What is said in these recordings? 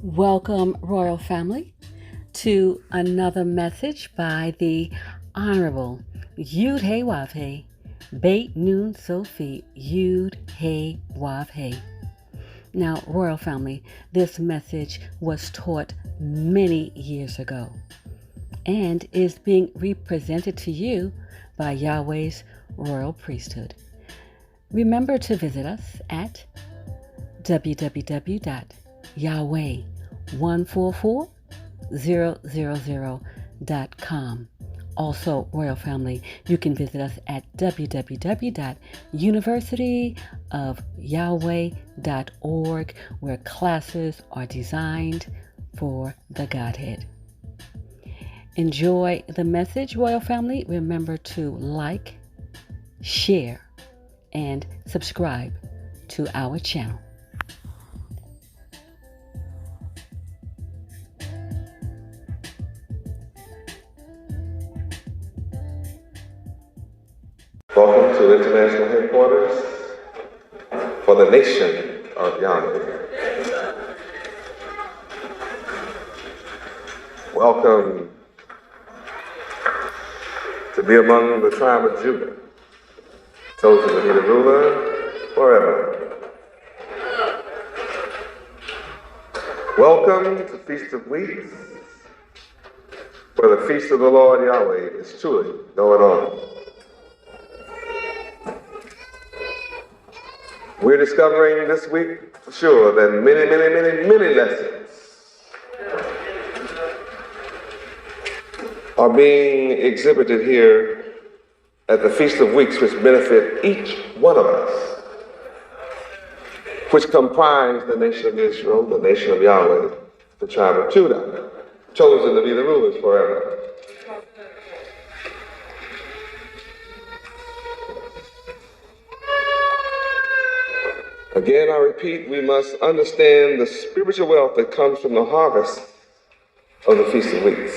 Welcome, Royal Family, to another message by the Honorable Yud Hey Wav Hey, Beit Nun Sophie Yud Hey Wav Hey. Now, Royal Family, this message was taught many years ago and is being represented to you by Yahweh's Royal Priesthood. Remember to visit us at www.yahweh144000.com. Also, Royal Family, you can visit us at www.universityofyahweh.org, where classes are designed for the Godhead. Enjoy the message, Royal Family. Remember to like, share, and subscribe to our channel. Welcome to International Headquarters for the Nation of Yahweh. Welcome to be among the tribe of Judah, chosen to be the ruler forever. Welcome to Feast of Weeks, where the Feast of the Lord Yahweh is truly going on. We're discovering this week, for sure, that many lessons are being exhibited here at the Feast of Weeks, which benefit each one of us, which comprise the nation of Israel, the nation of Yahweh, the tribe of Judah, chosen to be the rulers forever. Again, I repeat, we must understand the spiritual wealth that comes from the harvest of the Feast of Weeks.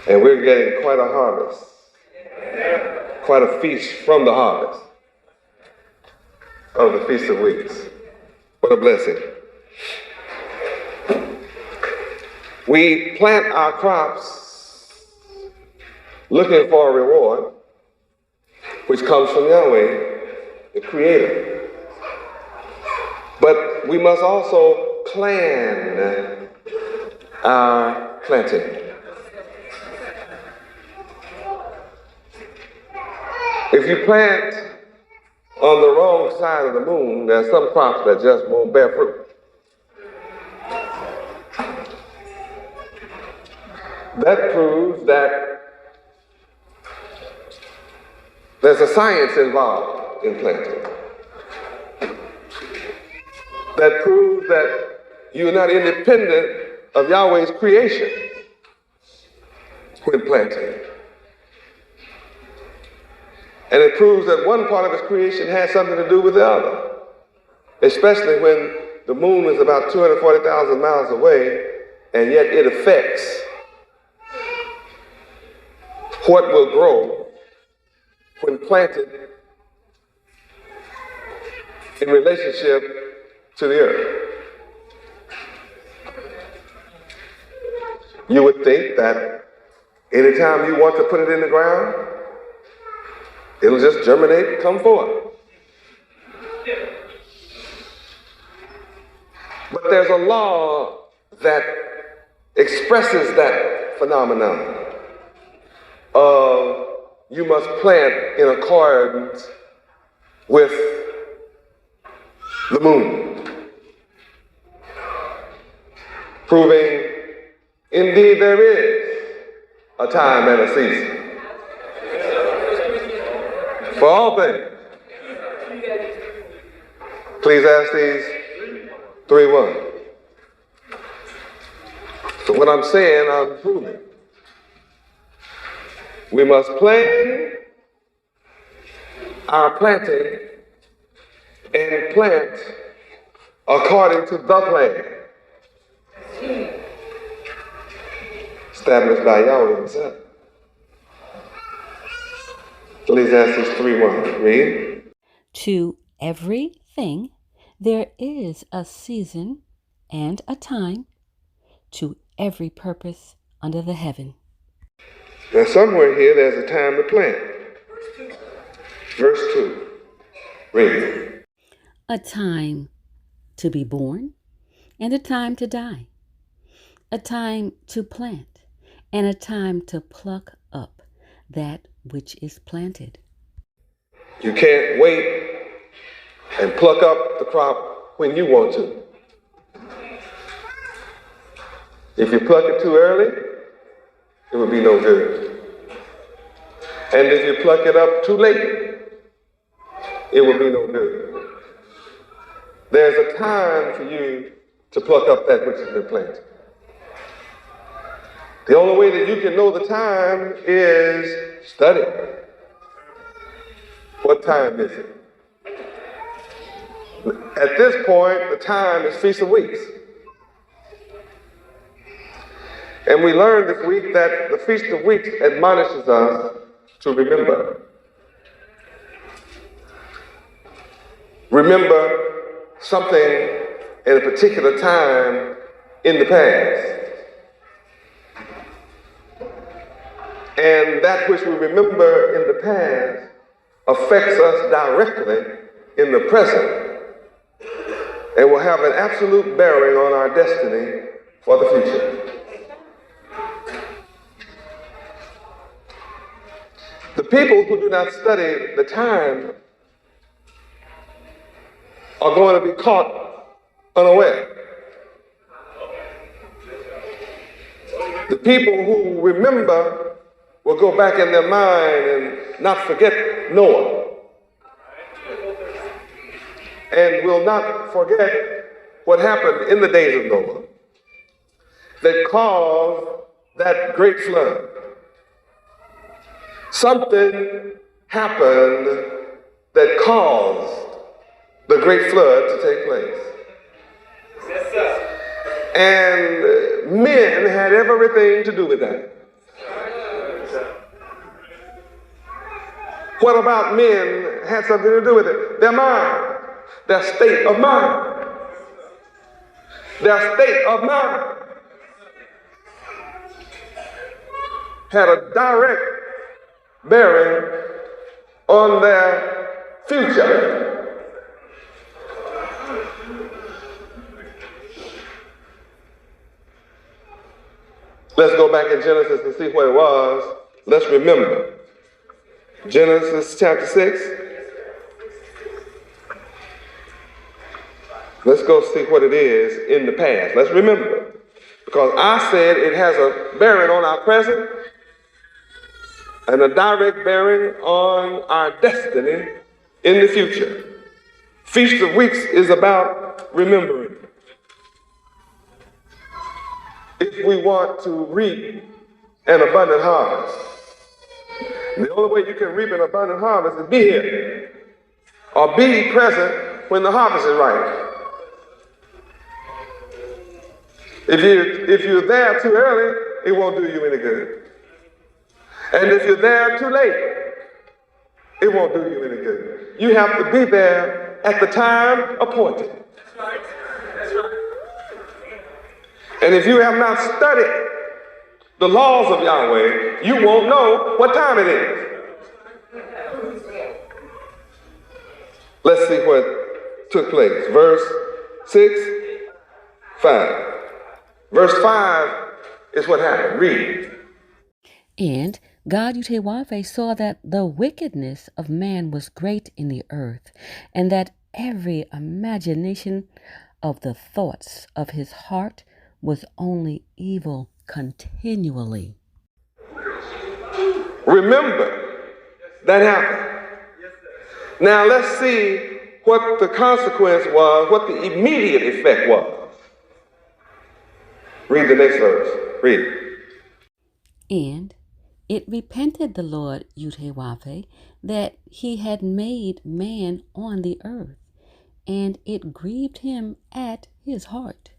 And we're getting quite a harvest, quite a feast from the harvest of the Feast of Weeks. What a blessing. We plant our crops looking for a reward, which comes from Yahweh, the Creator. But we must also plan our planting. If you plant on the wrong side of the moon, there's some crops that just won't bear fruit. That proves that there's a science involved in planting. That proves that you're not independent of Yahweh's creation when planting. And it proves that one part of his creation has something to do with the other, especially when the moon is about 240,000 miles away, and yet it affects what will grow when planted in relationship to the earth. You would think that anytime you want to put it in the ground, it'll just germinate and come forth. But there's a law that expresses that phenomenon of you must plant in accordance with the moon, proving indeed there is a time and a season for all things. Ecclesiastes 3:1. So what I'm saying, I'm proving. We must plan our planting and plant according to the plan established by Yahweh himself. Ecclesiastes 3:1. Read. To everything there is a season and a time to every purpose under the heaven. Now, somewhere here, there's a time to plant. Verse 2. Read. A time to be born and a time to die. A time to plant and a time to pluck up that which is planted. You can't wait and pluck up the crop when you want to. If you pluck it too early, it will be no good. And if you pluck it up too late, it will be no good. There's a time for you to pluck up that which has been planted. The only way that you can know the time is study. What time is it? At this point, the time is Feast of Weeks. And we learned this week that the Feast of Weeks admonishes us to remember. Remember something in a particular time in the past. And that which we remember in the past affects us directly in the present and will have an absolute bearing on our destiny for the future. The people who do not study the time are going to be caught unaware. The people who remember will go back in their mind and not forget Noah. And will not forget what happened in the days of Noah that caused that great flood. Something happened that caused the great flood to take place. Yes, sir. And men had everything to do with that. What about men had something to do with it? Their mind, their state of mind. Their state of mind had a direct bearing on their future. Let's go back in Genesis and see what it was. Let's remember. Genesis chapter 6. Let's go see what it is in the past. Let's remember. Because I said it has a bearing on our present and a direct bearing on our destiny in the future. Feast of Weeks is about remembering. If we want to reap an abundant harvest, the only way you can reap an abundant harvest is be here or be present when the harvest is right. If you're there too early, it won't do you any good. And if you're there too late, it won't do you any good. You have to be there at the time appointed. That's right. That's right. And if you have not studied the laws of Yahweh, you won't know what time it is. Let's see what took place. Verse 6, 5. Verse 5 is what happened. Read. And God Yahweh saw that the wickedness of man was great in the earth, and that every imagination of the thoughts of his heart was only evil continually. Remember, that happened. Now let's see what the consequence was, what the immediate effect was. Read the next verse. Read. And it repented the Lord Yahweh that he had made man on the earth, and it grieved him at his heart.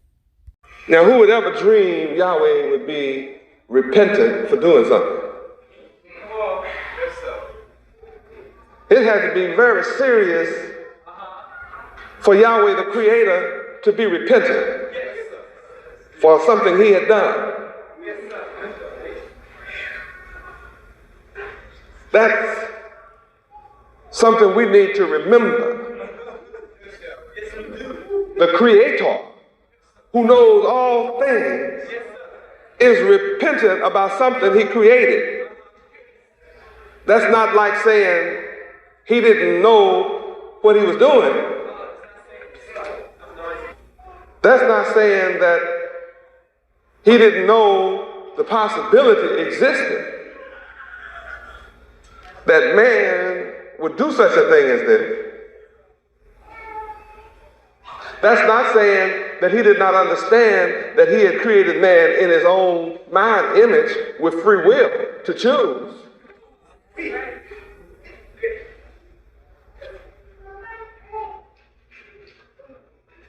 Now, who would ever dream Yahweh would be repentant for doing something? Yes, sir. It had to be very serious for Yahweh, the Creator, to be repentant. Yes. for something he had done. That's something we need to remember. The Creator, who knows all things, is repentant about something he created. That's not like saying he didn't know what he was doing. That's not saying that he didn't know the possibility existed that man would do such a thing as this. That's not saying that he did not understand that he had created man in his own mind image with free will to choose.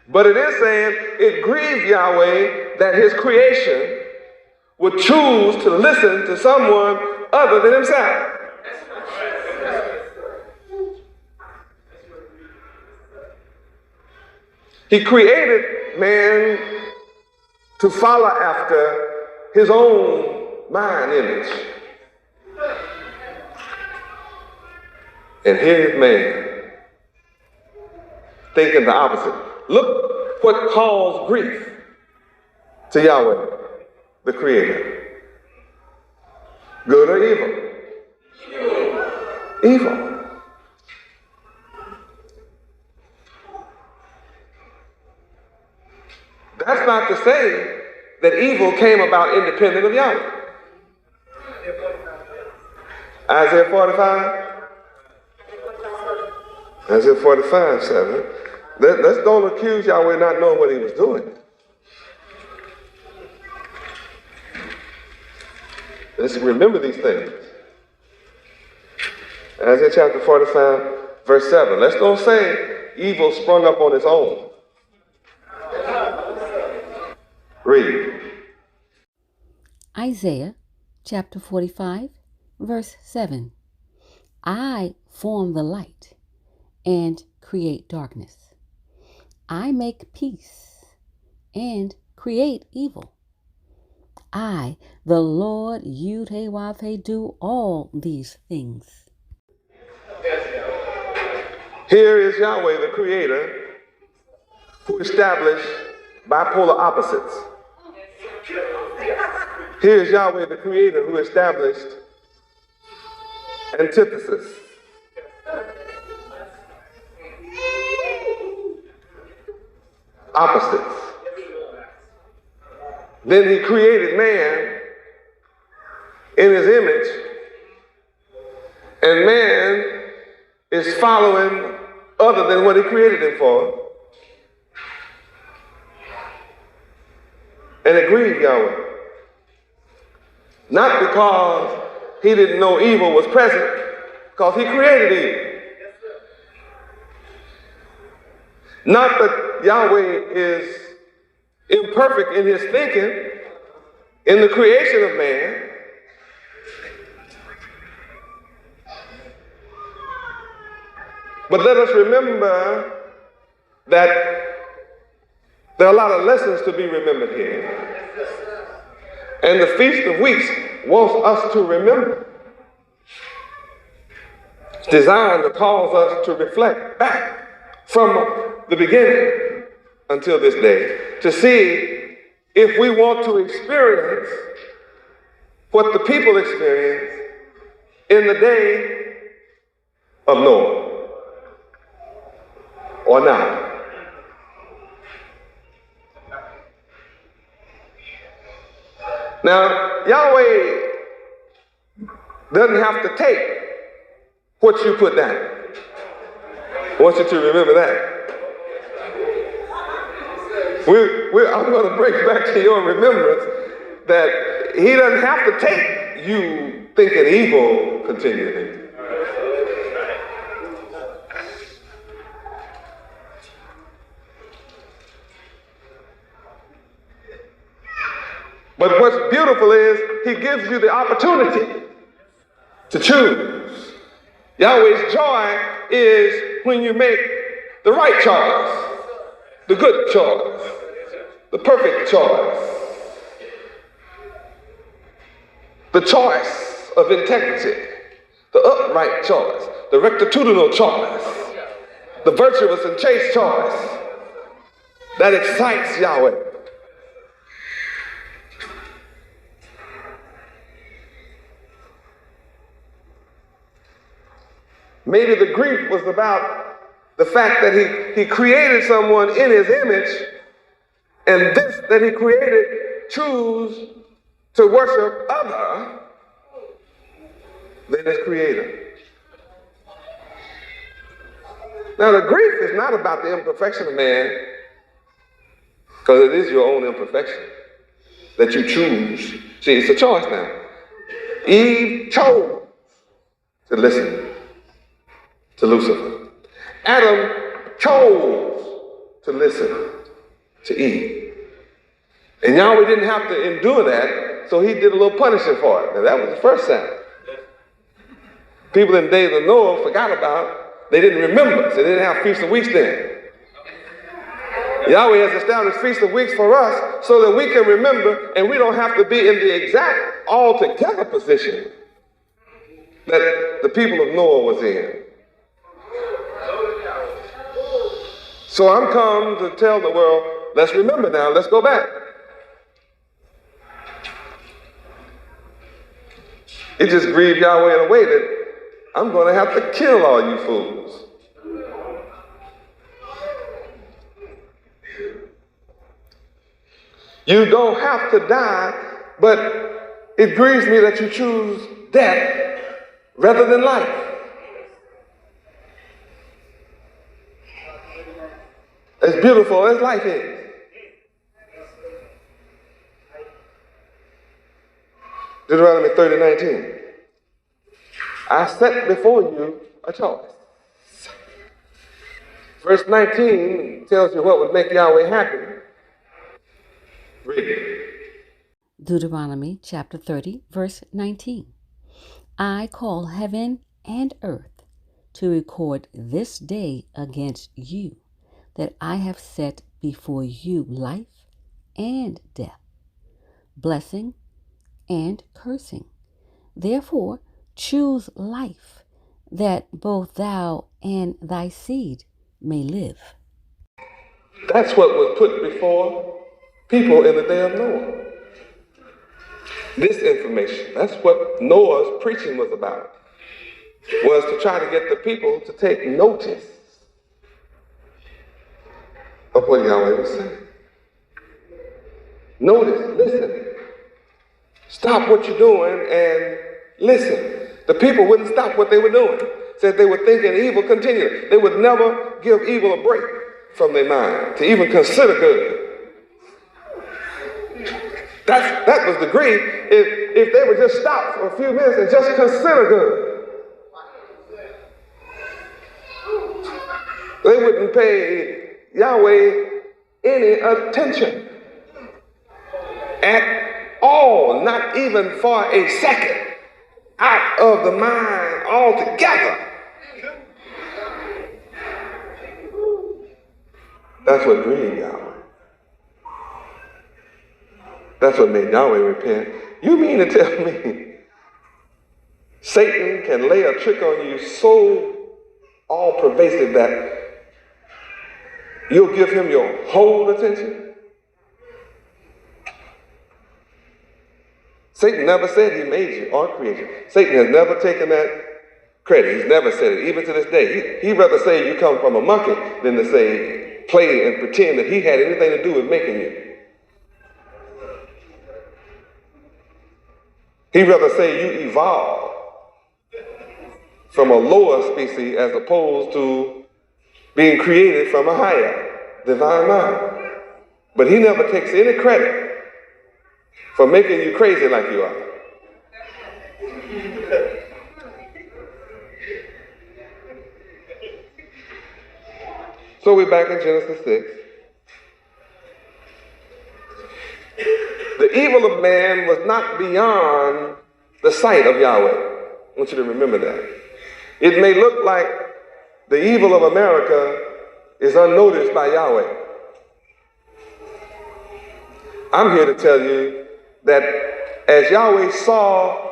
But it is saying it grieved Yahweh that his creation would choose to listen to someone other than himself. He created man to follow after his own mind image. And here's man thinking the opposite. Look what caused grief to Yahweh, the Creator. Good or evil? Evil. That's not to say that evil came about independent of Yahweh. Isaiah 45. Isaiah 45, 7. Let's don't accuse Yahweh not knowing what he was doing. Let's remember these things. Isaiah chapter 45, verse 7. Let's don't say evil sprung up on its own. Read. Isaiah chapter 45, verse 7. I form the light and create darkness. I make peace and create evil. I, the Lord Yahweh, do all these things. Here is Yahweh, the Creator, who established bipolar opposites. Here is Yahweh, the Creator, who established antithesis. Opposites. Then he created man in his image, and man is following other than what he created him for. And it grieved Yahweh. Not because he didn't know evil was present, because he created evil. Not that Yahweh is imperfect in his thinking in the creation of man, but let us remember that there are a lot of lessons to be remembered here. And the Feast of Weeks wants us to remember. It's designed to cause us to reflect back from the beginning until this day to see if we want to experience what the people experienced in the day of Noah or not. Now, Yahweh doesn't have to take what you put down. I want you to remember that. I'm going to bring back to your remembrance that he doesn't have to take you thinking evil continually. But what's beautiful is he gives you the opportunity to choose. Yahweh's joy is when you make the right choice, the good choice, the perfect choice. the choice of integrity, the upright choice, the rectitudinal choice, the virtuous and chaste choice that excites Yahweh. Maybe the grief was about the fact that he created someone in his image, and this that he created choose to worship other than his creator. Now the grief is not about the imperfection of man, because it is your own imperfection that you choose. See, it's a choice now. Eve chose to listen to Lucifer. Adam chose to listen to Eve. And Yahweh didn't have to endure that, so he did a little punishing for it. Now that was the first sign. People in the days of Noah forgot about, they didn't remember, so they didn't have Feast of Weeks then. Yahweh has established Feast of Weeks for us so that we can remember and we don't have to be in the exact altogether position that the people of Noah was in. So I'm come to tell the world, let's remember now, let's go back. It just grieved Yahweh in a way that I'm going to have to kill all you fools. You don't have to die, but it grieves me that you choose death rather than life. As beautiful as life is. Deuteronomy 30:19. I set before you a choice. Verse 19 tells you what would make Yahweh happy. Read it. Deuteronomy chapter 30, verse 19. I call heaven and earth to record this day against you, that I have set before you life and death, blessing and cursing. Therefore, choose life, that both thou and thy seed may live. That's what was put before people in the day of Noah. This information, that's what Noah's preaching was about, was to try to get the people to take notice of what Yahweh was saying. Notice, listen. Stop what you're doing and listen. The people wouldn't stop what they were doing. Said they were thinking evil continually. They would never give evil a break from their mind to even consider good. That was the grief. If they would just stop for a few minutes and just consider good, they wouldn't pay Yahweh any attention at all, not even for a second, out of the mind altogether. That's what grieved Yahweh. That's what made Yahweh repent. You mean to tell me Satan can lay a trick on you so all-pervasive that you'll give him your whole attention? Satan never said he made you or created you. Satan has never taken that credit. He's never said it, even to this day. He'd rather say you come from a monkey than to say, play and pretend that he had anything to do with making you. He'd rather say you evolved from a lower species as opposed to being created from a higher divine mind. But he never takes any credit for making you crazy like you are. So we're back in Genesis 6. The evil of man was not beyond the sight of Yahweh. I want you to remember that. It may look like the evil of America is unnoticed by Yahweh. I'm here to tell you that as Yahweh saw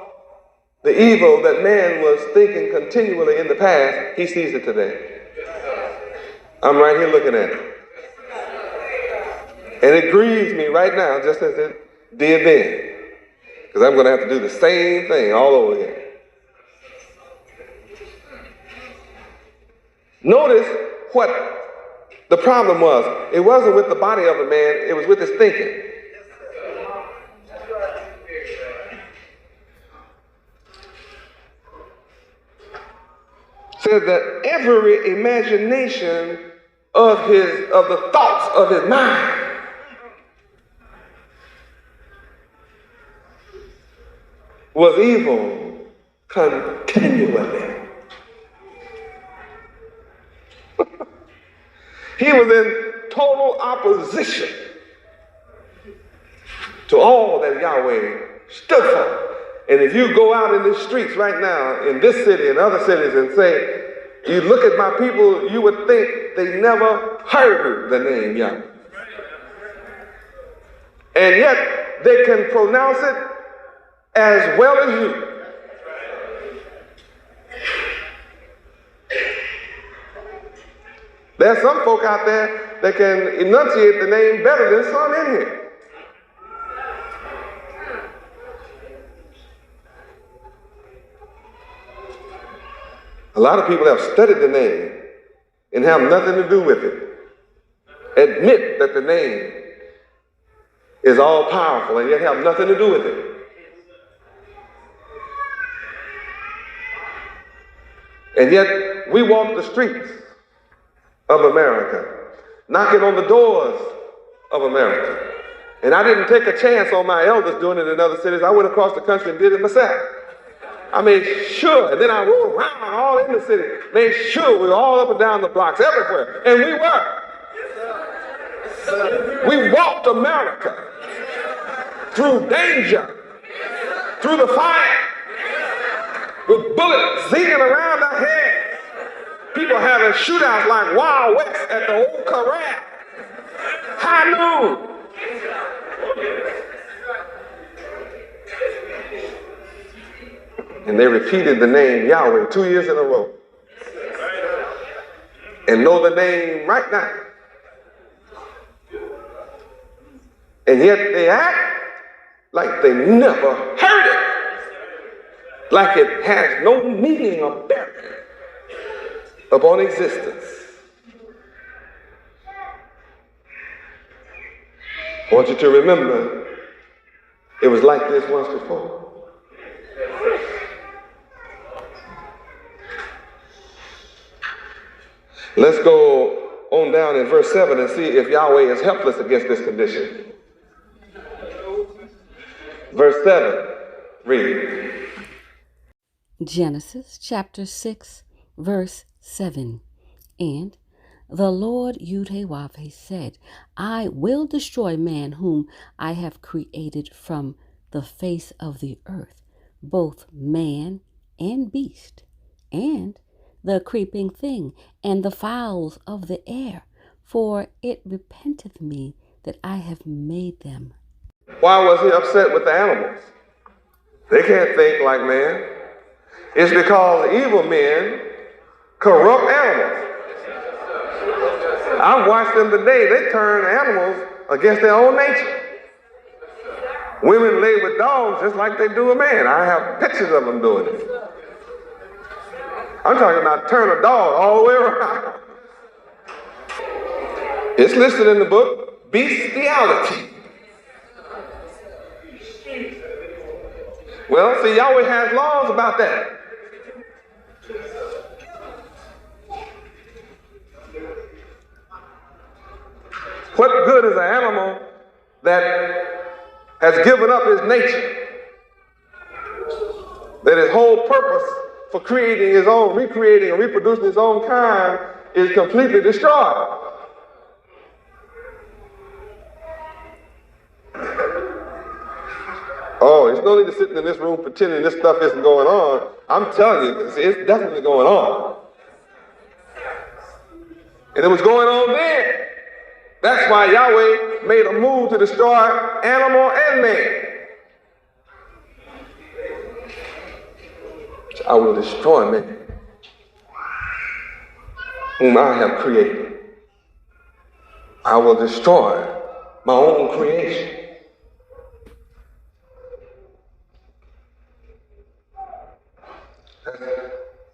The evil that man was thinking continually in the past, he sees it today. I'm right here looking at it. And it grieves me right now, just as it did then. Because I'm going to have to do the same thing all over again. Notice what the problem was. It wasn't with the body of a man, it was with his thinking. It says that every imagination of the thoughts of his mind was evil continually. He was in total opposition to all that Yahweh stood for. And if you go out in the streets right now, in this city and other cities, and say, you look at my people, you would think they never heard the name Yahweh. And yet, they can pronounce it as well as you. There's some folk out there that can enunciate the name better than some in here. A lot of people have studied the name and have nothing to do with it. Admit that the name is all powerful and yet have nothing to do with it. And yet we walk the streets of America, knocking on the doors of America. And I didn't take a chance on my elders doing it in other cities. I went across the country and did it myself. I made sure, and then I rode around all in the city, made sure we were all up and down the blocks, everywhere. And we were. We walked America through danger, through the fire, with bullets zinging around our heads. People having shootouts like Wild West at the old corral. High noon. And they repeated the name Yahweh 2 years in a row. And know the name right now. And yet they act like they never heard it. Like it has no meaning or bearing upon existence. I want you to remember it was like this once before. Let's go on down in verse 7 and see if Yahweh is helpless against this condition. Verse 7, read. Genesis chapter 6, verse 7. And the Lord Yahweh said, I will destroy man whom I have created from the face of the earth, both man and beast, and the creeping thing, and the fowls of the air, for it repenteth me that I have made them. Why was he upset with the animals? They can't think like man. It's because evil men corrupt animals. I've watched them today. They turn animals against their own nature. Women lay with dogs just like they do a man. I have pictures of them doing it. I'm talking about turn a dog all the way around. It's listed in the book, bestiality. Well, see, Yahweh has laws about that. What good is an animal that has given up his nature? That his whole purpose for creating his own, recreating and reproducing his own kind is completely destroyed. Oh, there's no need to sit in this room pretending this stuff isn't going on. I'm telling you, it's definitely going on. And it was going on then. That's why Yahweh made a move to destroy animal and man. I will destroy man whom I have created. I will destroy my own creation.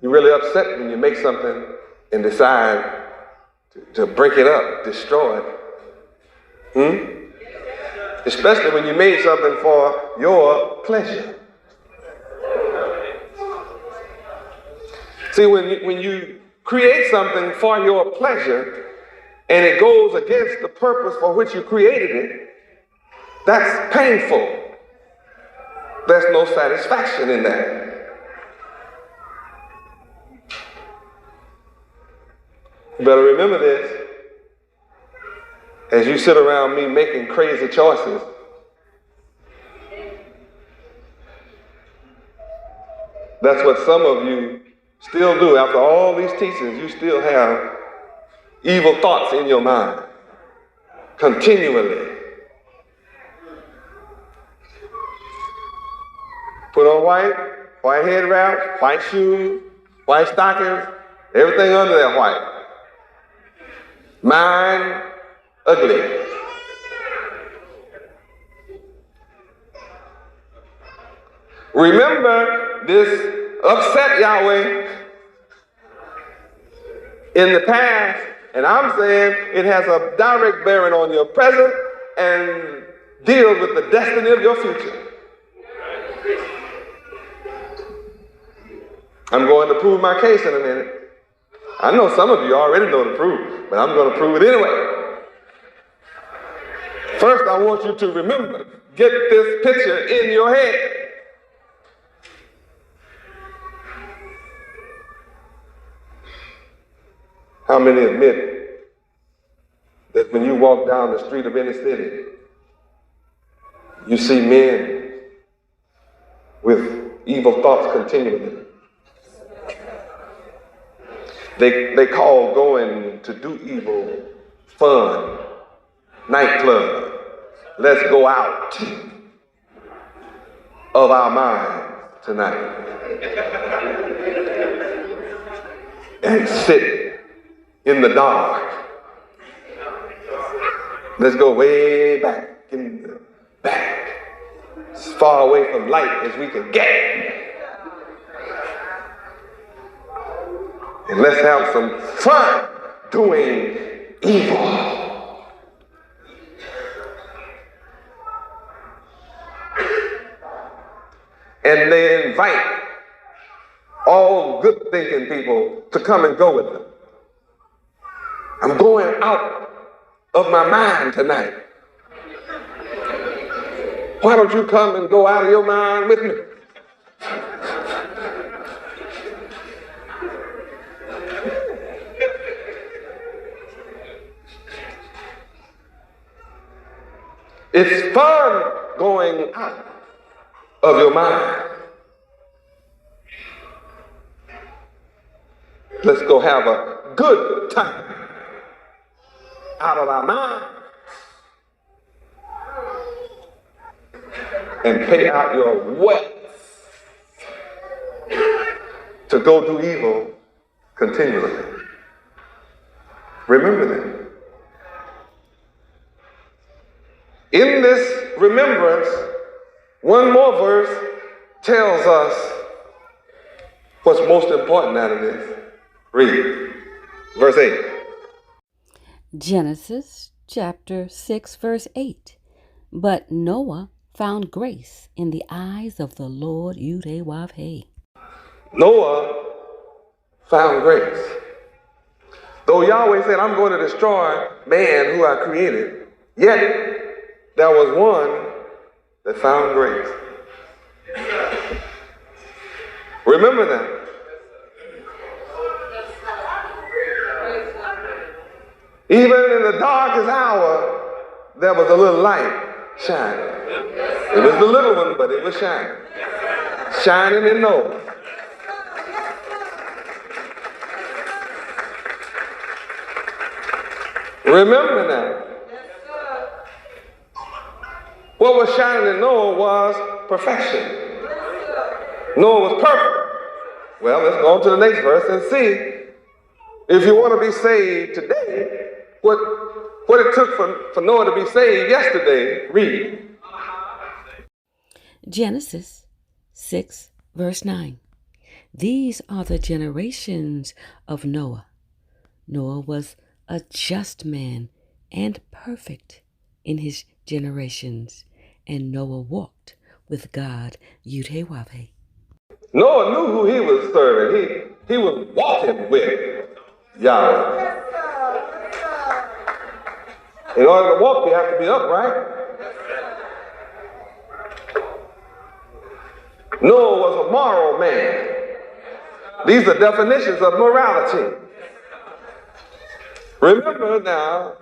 You're really upset when you make something and decide to break it up, destroy it. Especially when you made something for your pleasure. See, when you create something for your pleasure and it goes against the purpose for which you created it, that's painful. There's no satisfaction in that. You better remember this. As you sit around me making crazy choices, that's what some of you still do. After all these teachings, you still have evil thoughts in your mind continually. Put on white head wraps, white shoes, white stockings, everything under that white. Mind ugly. Remember this upset Yahweh in the past, and I'm saying it has a direct bearing on your present and deals with the destiny of your future. I'm going to prove my case in a minute. I know some of you already know the proof, but I'm going to prove it anyway. First, I want you to remember, get this picture in your head. How many admit that when you walk down the street of any city, you see men with evil thoughts continually? They call going to do evil fun, nightclub. Let's go out of our minds tonight and sit in the dark. Let's go way back in the back, as far away from light as we can get. And let's have some fun doing evil. And they invite all good thinking people to come and go with them. I'm going out of my mind tonight. Why don't you come and go out of your mind with me? It's fun going out of your mind. Let's go have a good time out of our mind and pay out your wealth to go do evil continually. Remember that. In this remembrance, one more verse tells us what's most important out of this. Read. Verse 8. Genesis chapter 6, verse 8. But Noah found grace in the eyes of the Lord Yahweh. Noah found grace. Though Yahweh said, I'm going to destroy man who I created, yet there was one that found grace. Remember that. Even in the darkest hour, there was a little light shining. It was the little one, but it was shining. Shining in Noah. Remember that. What was shining in Noah was perfection. Noah was perfect. Well, let's go on to the next verse and see if you want to be saved today, what it took for Noah to be saved yesterday. Read. Genesis 6, verse 9. These are the generations of Noah. Noah was a just man and perfect in his generations, and Noah walked with God, Yahweh. Noah knew who he was serving. He was walking with Yahweh. In order to walk, you have to be upright. Noah was a moral man. These are definitions of morality. Remember now,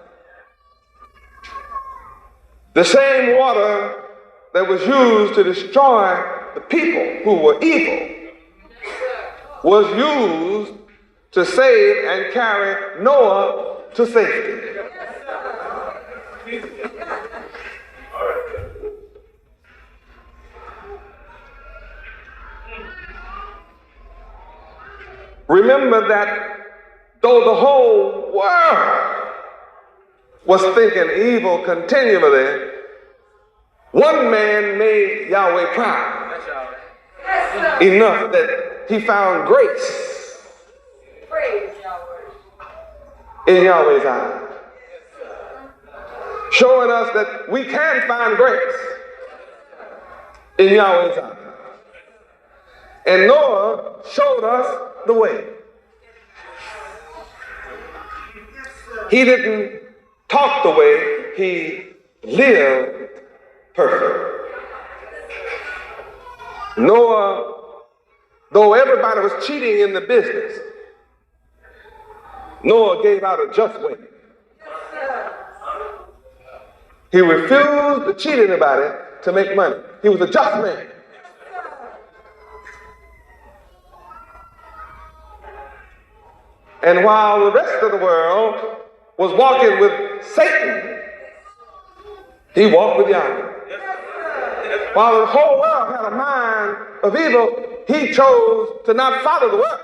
the same water that was used to destroy the people who were evil was used to save and carry Noah to safety. Remember that though the whole world was thinking evil continually, one man made Yahweh proud enough that he found grace in Yahweh's eyes, showing us that we can find grace in Yahweh's eyes. And Noah showed us the way. He didn't talk the way, he lived perfect. Noah, though everybody was cheating in the business, Noah gave out a just way. He refused to cheat anybody to make money. He was a just man. And while the rest of the world was walking with Satan, he walked with Yahweh. While the whole world had a mind of evil, he chose to not follow the world,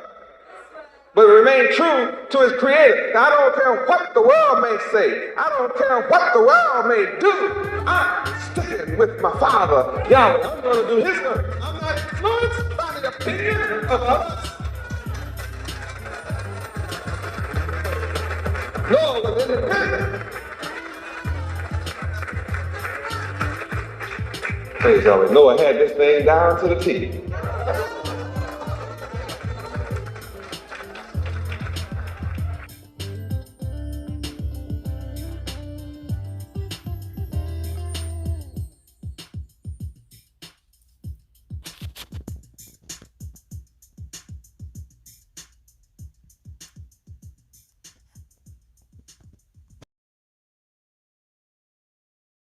but remain true to his creator. Now, I don't care what the world may say. I don't care what the world may do. I'm sticking with my Father, Yahweh. I'm going to do his work. I'm not influenced by the opinion of others. Noah was independent. Praise Yahweh. Noah had this thing down to the T.